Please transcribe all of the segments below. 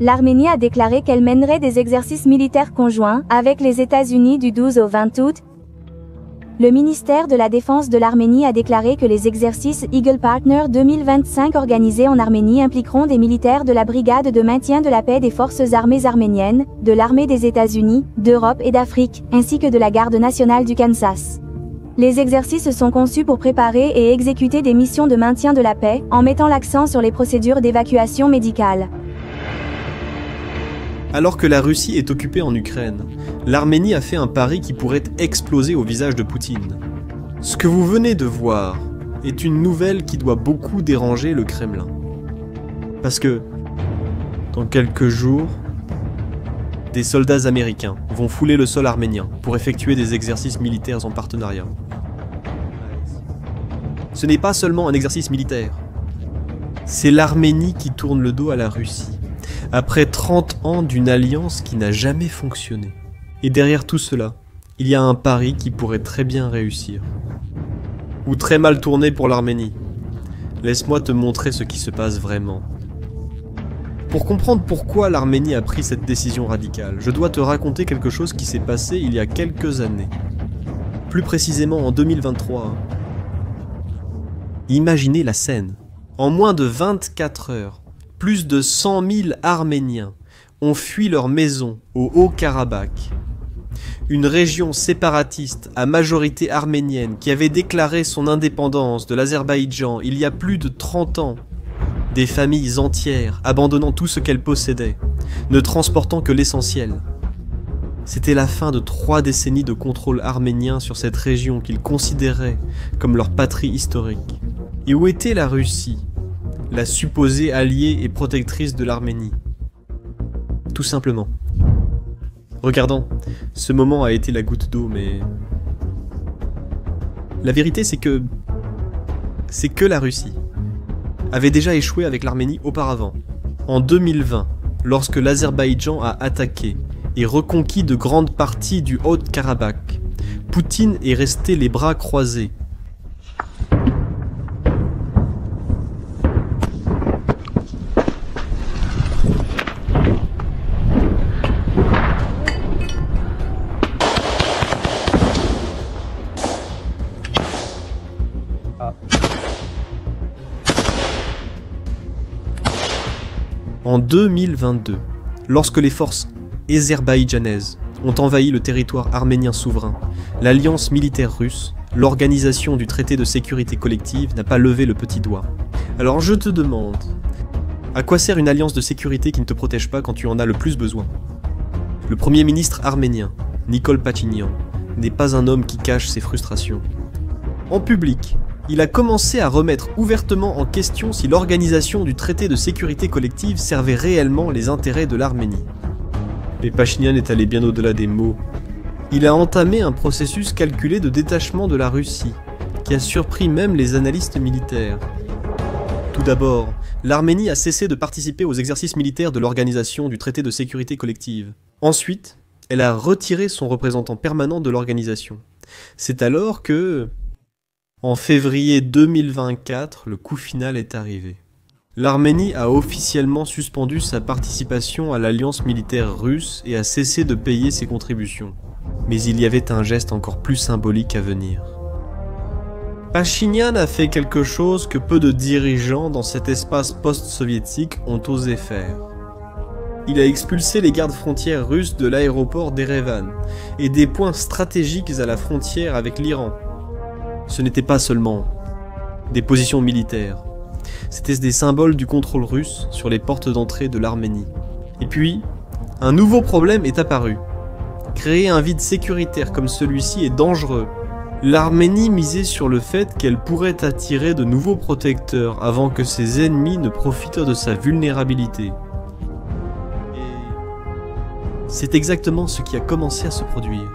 l'Arménie a déclaré qu'elle mènerait des exercices militaires conjoints avec les États-Unis du 12 au 20 août. Le ministère de la Défense de l'Arménie a déclaré que les exercices Eagle Partner 2025 organisés en Arménie impliqueront des militaires de la Brigade de maintien de la paix des forces armées arméniennes, de l'armée des États-Unis, d'Europe et d'Afrique, ainsi que de la Garde nationale du Kansas. Les exercices sont conçus pour préparer et exécuter des missions de maintien de la paix, en mettant l'accent sur les procédures d'évacuation médicale. Alors que la Russie est occupée en Ukraine, l'Arménie a fait un pari qui pourrait exploser au visage de Poutine. Ce que vous venez de voir est une nouvelle qui doit beaucoup déranger le Kremlin. Parce que, dans quelques jours, des soldats américains vont fouler le sol arménien pour effectuer des exercices militaires en partenariat. Ce n'est pas seulement un exercice militaire, c'est l'Arménie qui tourne le dos à la Russie, après 30 ans d'une alliance qui n'a jamais fonctionné. Et derrière tout cela, il y a un pari qui pourrait très bien réussir. Ou très mal tourner pour l'Arménie. Laisse-moi te montrer ce qui se passe vraiment. Pour comprendre pourquoi l'Arménie a pris cette décision radicale, je dois te raconter quelque chose qui s'est passé il y a quelques années. Plus précisément en 2023. Imaginez la scène. En moins de 24 heures, plus de 100 000 Arméniens ont fui leur maison au Haut-Karabakh, une région séparatiste à majorité arménienne qui avait déclaré son indépendance de l'Azerbaïdjan il y a plus de 30 ans. Des familles entières abandonnant tout ce qu'elles possédaient, ne transportant que l'essentiel. C'était la fin de 3 décennies de contrôle arménien sur cette région qu'ils considéraient comme leur patrie historique. Et où était la Russie, la supposée alliée et protectrice de l'Arménie? Tout simplement. Regardant, ce moment a été la goutte d'eau, mais... La vérité, c'est que la Russie avait déjà échoué avec l'Arménie auparavant. En 2020, lorsque l'Azerbaïdjan a attaqué et reconquis de grandes parties du Haut-Karabakh, Poutine est resté les bras croisés. En 2022, lorsque les forces azerbaïdjanaises ont envahi le territoire arménien souverain, l'alliance militaire russe, l'organisation du traité de sécurité collective n'a pas levé le petit doigt. Alors je te demande, à quoi sert une alliance de sécurité qui ne te protège pas quand tu en as le plus besoin? Le premier ministre arménien, Nikol Pachinian, n'est pas un homme qui cache ses frustrations. En public, il a commencé à remettre ouvertement en question si l'organisation du traité de sécurité collective servait réellement les intérêts de l'Arménie. Mais Pachinian est allé bien au-delà des mots. Il a entamé un processus calculé de détachement de la Russie, qui a surpris même les analystes militaires. Tout d'abord, l'Arménie a cessé de participer aux exercices militaires de l'organisation du traité de sécurité collective. Ensuite, elle a retiré son représentant permanent de l'organisation. C'est alors que... En février 2024, le coup final est arrivé. L'Arménie a officiellement suspendu sa participation à l'alliance militaire russe et a cessé de payer ses contributions. Mais il y avait un geste encore plus symbolique à venir. Pachinian a fait quelque chose que peu de dirigeants dans cet espace post-soviétique ont osé faire. Il a expulsé les gardes frontières russes de l'aéroport d'Erevan et des points stratégiques à la frontière avec l'Iran. Ce n'était pas seulement des positions militaires, c'était des symboles du contrôle russe sur les portes d'entrée de l'Arménie. Et puis, un nouveau problème est apparu. Créer un vide sécuritaire comme celui-ci est dangereux. L'Arménie misait sur le fait qu'elle pourrait attirer de nouveaux protecteurs avant que ses ennemis ne profitent de sa vulnérabilité. Et c'est exactement ce qui a commencé à se produire.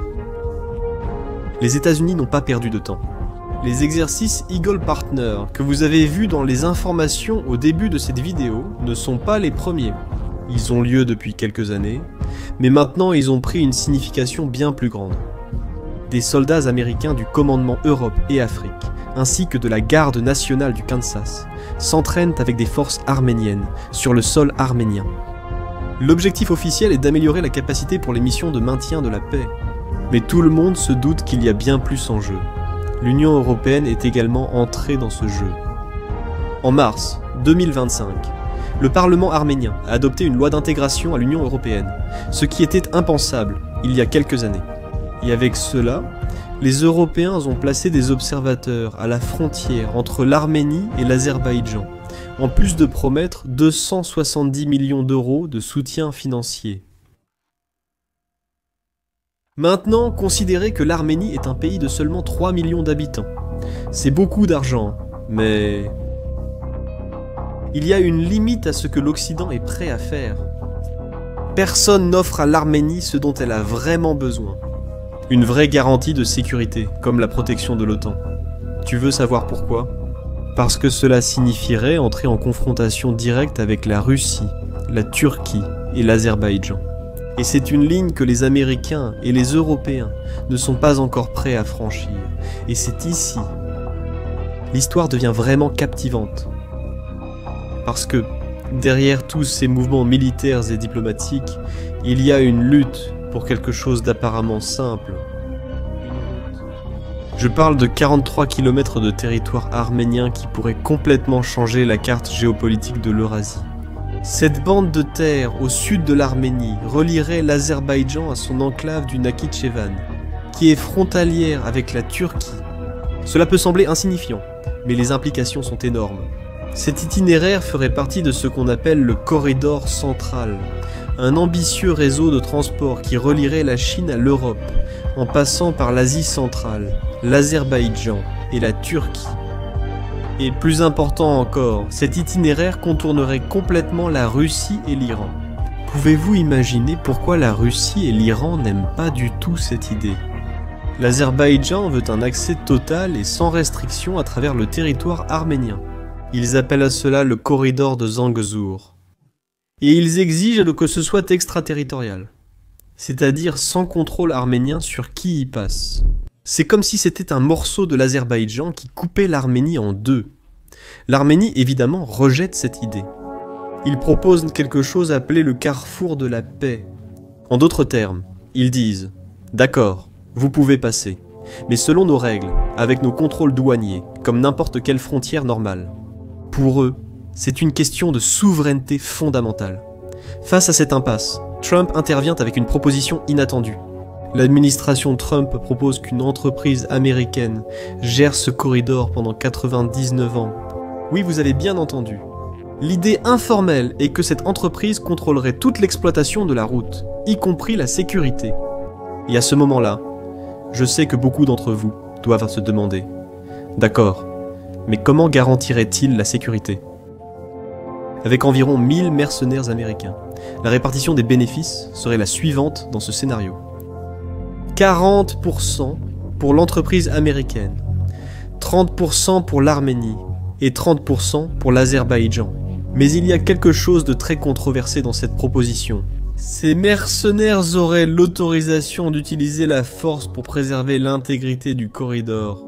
Les États-Unis n'ont pas perdu de temps. Les exercices Eagle Partner que vous avez vus dans les informations au début de cette vidéo ne sont pas les premiers. Ils ont lieu depuis quelques années, mais maintenant ils ont pris une signification bien plus grande. Des soldats américains du commandement Europe et Afrique, ainsi que de la Garde nationale du Kansas, s'entraînent avec des forces arméniennes sur le sol arménien. L'objectif officiel est d'améliorer la capacité pour les missions de maintien de la paix. Mais tout le monde se doute qu'il y a bien plus en jeu. L'Union européenne est également entrée dans ce jeu. En mars 2025, le Parlement arménien a adopté une loi d'intégration à l'Union européenne, ce qui était impensable il y a quelques années. Et avec cela, les Européens ont placé des observateurs à la frontière entre l'Arménie et l'Azerbaïdjan, en plus de promettre 270 millions d'euros de soutien financier. Maintenant, considérez que l'Arménie est un pays de seulement 3 millions d'habitants. C'est beaucoup d'argent, mais il y a une limite à ce que l'Occident est prêt à faire. Personne n'offre à l'Arménie ce dont elle a vraiment besoin. Une vraie garantie de sécurité, comme la protection de l'OTAN. Tu veux savoir pourquoi ? Parce que cela signifierait entrer en confrontation directe avec la Russie, la Turquie et l'Azerbaïdjan. Et c'est une ligne que les Américains et les Européens ne sont pas encore prêts à franchir. Et c'est ici. L'histoire devient vraiment captivante. Parce que, derrière tous ces mouvements militaires et diplomatiques, il y a une lutte pour quelque chose d'apparemment simple. Je parle de 43 km de territoire arménien qui pourrait complètement changer la carte géopolitique de l'Eurasie. Cette bande de terre au sud de l'Arménie relierait l'Azerbaïdjan à son enclave du Nakhitchevan, qui est frontalière avec la Turquie. Cela peut sembler insignifiant, mais les implications sont énormes. Cet itinéraire ferait partie de ce qu'on appelle le corridor central, un ambitieux réseau de transport qui relierait la Chine à l'Europe, en passant par l'Asie centrale, l'Azerbaïdjan et la Turquie. Et plus important encore, cet itinéraire contournerait complètement la Russie et l'Iran. Pouvez-vous imaginer pourquoi la Russie et l'Iran n'aiment pas du tout cette idée ? L'Azerbaïdjan veut un accès total et sans restriction à travers le territoire arménien. Ils appellent à cela le corridor de Zangezur. Et ils exigent que ce soit extraterritorial, c'est-à-dire sans contrôle arménien sur qui y passe. C'est comme si c'était un morceau de l'Azerbaïdjan qui coupait l'Arménie en deux. L'Arménie, évidemment, rejette cette idée. Ils proposent quelque chose appelé le carrefour de la paix. En d'autres termes, ils disent « D'accord, vous pouvez passer, mais selon nos règles, avec nos contrôles douaniers, comme n'importe quelle frontière normale. » Pour eux, c'est une question de souveraineté fondamentale. Face à cette impasse, Trump intervient avec une proposition inattendue. L'administration Trump propose qu'une entreprise américaine gère ce corridor pendant 99 ans. Oui, vous avez bien entendu. L'idée informelle est que cette entreprise contrôlerait toute l'exploitation de la route, y compris la sécurité. Et à ce moment-là, je sais que beaucoup d'entre vous doivent se demander « D'accord, mais comment garantirait-il la sécurité ?» Avec environ 1000 mercenaires américains, la répartition des bénéfices serait la suivante dans ce scénario. 40% pour l'entreprise américaine, 30% pour l'Arménie et 30% pour l'Azerbaïdjan. Mais il y a quelque chose de très controversé dans cette proposition. Ces mercenaires auraient l'autorisation d'utiliser la force pour préserver l'intégrité du corridor.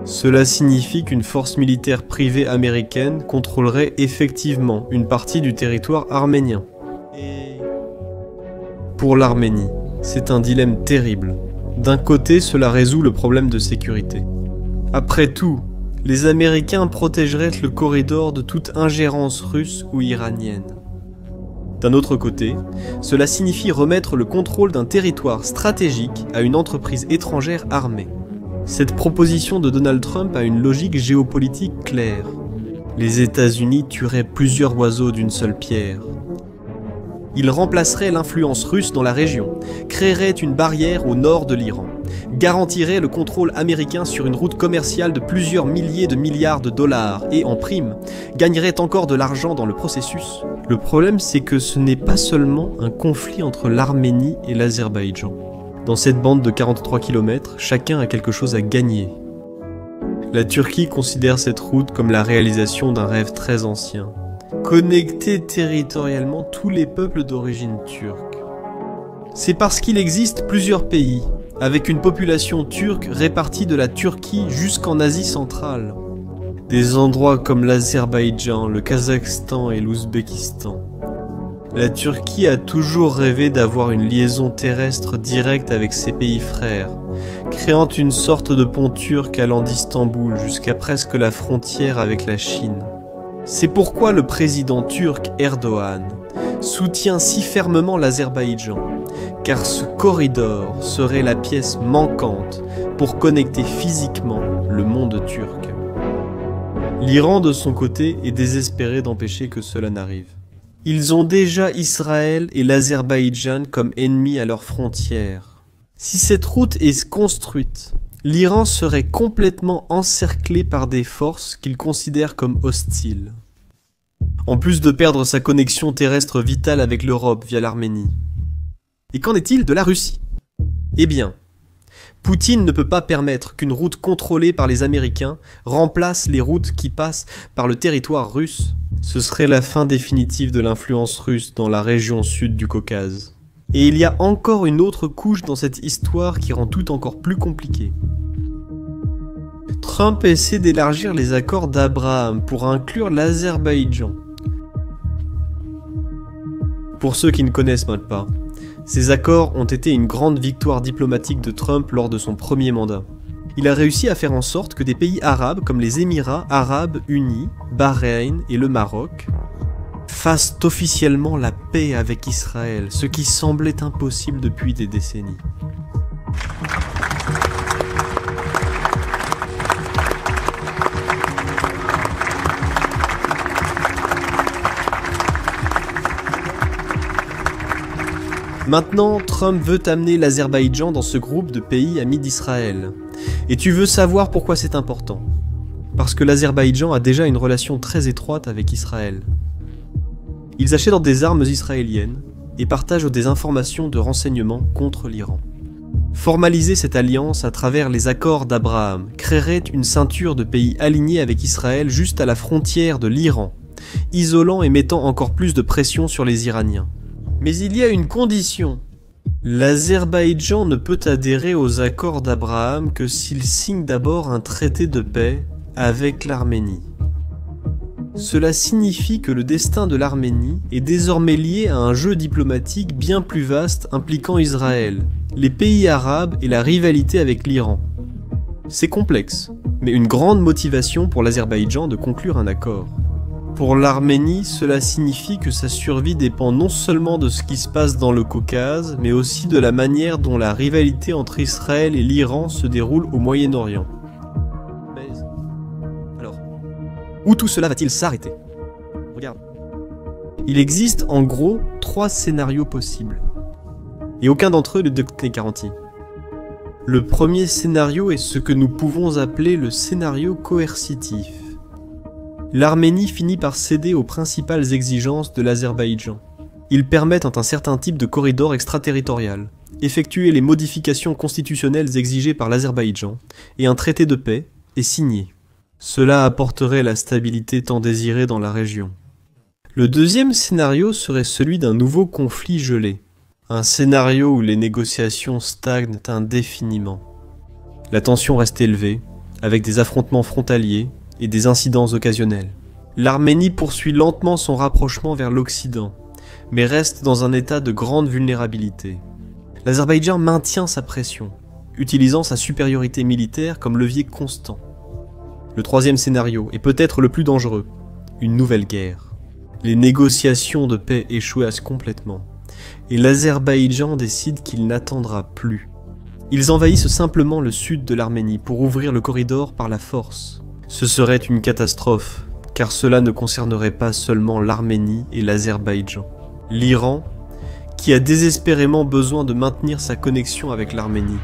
Cela signifie qu'une force militaire privée américaine contrôlerait effectivement une partie du territoire arménien. Pour l'Arménie, c'est un dilemme terrible. D'un côté, cela résout le problème de sécurité. Après tout, les Américains protégeraient le corridor de toute ingérence russe ou iranienne. D'un autre côté, cela signifie remettre le contrôle d'un territoire stratégique à une entreprise étrangère armée. Cette proposition de Donald Trump a une logique géopolitique claire. Les États-Unis tueraient plusieurs oiseaux d'une seule pierre. Il remplacerait l'influence russe dans la région, créerait une barrière au nord de l'Iran, garantirait le contrôle américain sur une route commerciale de plusieurs milliers de milliards de dollars et, en prime, gagnerait encore de l'argent dans le processus. Le problème, c'est que ce n'est pas seulement un conflit entre l'Arménie et l'Azerbaïdjan. Dans cette bande de 43 km, chacun a quelque chose à gagner. La Turquie considère cette route comme la réalisation d'un rêve très ancien. Connecter territorialement tous les peuples d'origine turque. C'est parce qu'il existe plusieurs pays, avec une population turque répartie de la Turquie jusqu'en Asie centrale. Des endroits comme l'Azerbaïdjan, le Kazakhstan et l'Ouzbékistan. La Turquie a toujours rêvé d'avoir une liaison terrestre directe avec ses pays frères, créant une sorte de pont turc allant d'Istanbul jusqu'à presque la frontière avec la Chine. C'est pourquoi le président turc Erdogan soutient si fermement l'Azerbaïdjan, car ce corridor serait la pièce manquante pour connecter physiquement le monde turc. L'Iran, de son côté, est désespéré d'empêcher que cela n'arrive. Ils ont déjà Israël et l'Azerbaïdjan comme ennemis à leurs frontières. Si cette route est construite, l'Iran serait complètement encerclé par des forces qu'il considère comme hostiles. En plus de perdre sa connexion terrestre vitale avec l'Europe via l'Arménie. Et qu'en est-il de la Russie? Eh bien, Poutine ne peut pas permettre qu'une route contrôlée par les Américains remplace les routes qui passent par le territoire russe. Ce serait la fin définitive de l'influence russe dans la région sud du Caucase. Et il y a encore une autre couche dans cette histoire qui rend tout encore plus compliqué. Trump essaie d'élargir les accords d'Abraham pour inclure l'Azerbaïdjan. Pour ceux qui ne connaissent même pas, ces accords ont été une grande victoire diplomatique de Trump lors de son premier mandat. Il a réussi à faire en sorte que des pays arabes comme les Émirats arabes unis, Bahreïn et le Maroc fassent officiellement la paix avec Israël, ce qui semblait impossible depuis des décennies. Maintenant, Trump veut amener l'Azerbaïdjan dans ce groupe de pays amis d'Israël. Et tu veux savoir pourquoi c'est important. Parce que l'Azerbaïdjan a déjà une relation très étroite avec Israël. Ils achètent des armes israéliennes et partagent des informations de renseignement contre l'Iran. Formaliser cette alliance à travers les accords d'Abraham créerait une ceinture de pays alignés avec Israël juste à la frontière de l'Iran, isolant et mettant encore plus de pression sur les Iraniens. Mais il y a une condition. L'Azerbaïdjan ne peut adhérer aux accords d'Abraham que s'il signe d'abord un traité de paix avec l'Arménie. Cela signifie que le destin de l'Arménie est désormais lié à un jeu diplomatique bien plus vaste impliquant Israël, les pays arabes et la rivalité avec l'Iran. C'est complexe, mais une grande motivation pour l'Azerbaïdjan de conclure un accord. Pour l'Arménie, cela signifie que sa survie dépend non seulement de ce qui se passe dans le Caucase, mais aussi de la manière dont la rivalité entre Israël et l'Iran se déroule au Moyen-Orient. Alors, où tout cela va-t-il s'arrêter? Regarde. Il existe en gros 3 scénarios possibles. Et aucun d'entre eux n'est garanti. Le premier scénario est ce que nous pouvons appeler le scénario coercitif. L'Arménie finit par céder aux principales exigences de l'Azerbaïdjan. Ils permettent un certain type de corridor extraterritorial, effectuer les modifications constitutionnelles exigées par l'Azerbaïdjan, et un traité de paix est signé. Cela apporterait la stabilité tant désirée dans la région. Le deuxième scénario serait celui d'un nouveau conflit gelé, un scénario où les négociations stagnent indéfiniment. La tension reste élevée, avec des affrontements frontaliers, et des incidents occasionnels. L'Arménie poursuit lentement son rapprochement vers l'Occident, mais reste dans un état de grande vulnérabilité. L'Azerbaïdjan maintient sa pression, utilisant sa supériorité militaire comme levier constant. Le troisième scénario est peut-être le plus dangereux, une nouvelle guerre. Les négociations de paix échouent complètement, et l'Azerbaïdjan décide qu'il n'attendra plus. Ils envahissent simplement le sud de l'Arménie pour ouvrir le corridor par la force. Ce serait une catastrophe, car cela ne concernerait pas seulement l'Arménie et l'Azerbaïdjan. L'Iran, qui a désespérément besoin de maintenir sa connexion avec l'Arménie,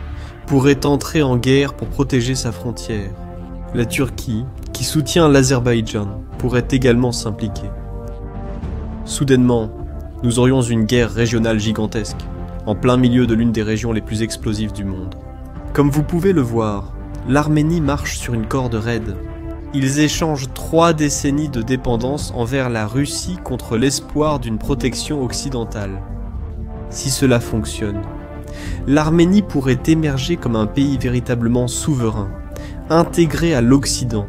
pourrait entrer en guerre pour protéger sa frontière. La Turquie, qui soutient l'Azerbaïdjan, pourrait également s'impliquer. Soudainement, nous aurions une guerre régionale gigantesque, en plein milieu de l'une des régions les plus explosives du monde. Comme vous pouvez le voir, l'Arménie marche sur une corde raide. Ils échangent 3 décennies de dépendance envers la Russie contre l'espoir d'une protection occidentale. Si cela fonctionne, l'Arménie pourrait émerger comme un pays véritablement souverain, intégré à l'Occident,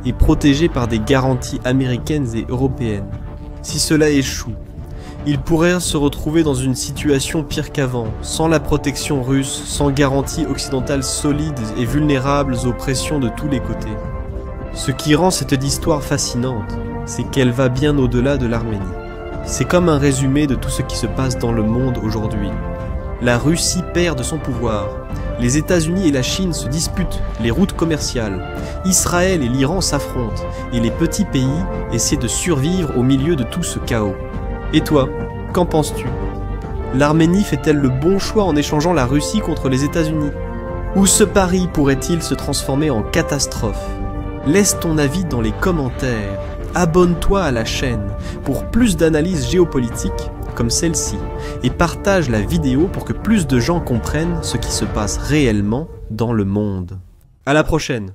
et protégé par des garanties américaines et européennes. Si cela échoue, il pourrait se retrouver dans une situation pire qu'avant, sans la protection russe, sans garanties occidentales solides et vulnérables aux pressions de tous les côtés. Ce qui rend cette histoire fascinante, c'est qu'elle va bien au-delà de l'Arménie. C'est comme un résumé de tout ce qui se passe dans le monde aujourd'hui. La Russie perd de son pouvoir, les États-Unis et la Chine se disputent les routes commerciales, Israël et l'Iran s'affrontent, et les petits pays essaient de survivre au milieu de tout ce chaos. Et toi, qu'en penses-tu? L'Arménie fait-elle le bon choix en échangeant la Russie contre les États-Unis? Ou ce pari pourrait-il se transformer en catastrophe? Laisse ton avis dans les commentaires. Abonne-toi à la chaîne pour plus d'analyses géopolitiques comme celle-ci et partage la vidéo pour que plus de gens comprennent ce qui se passe réellement dans le monde. À la prochaine!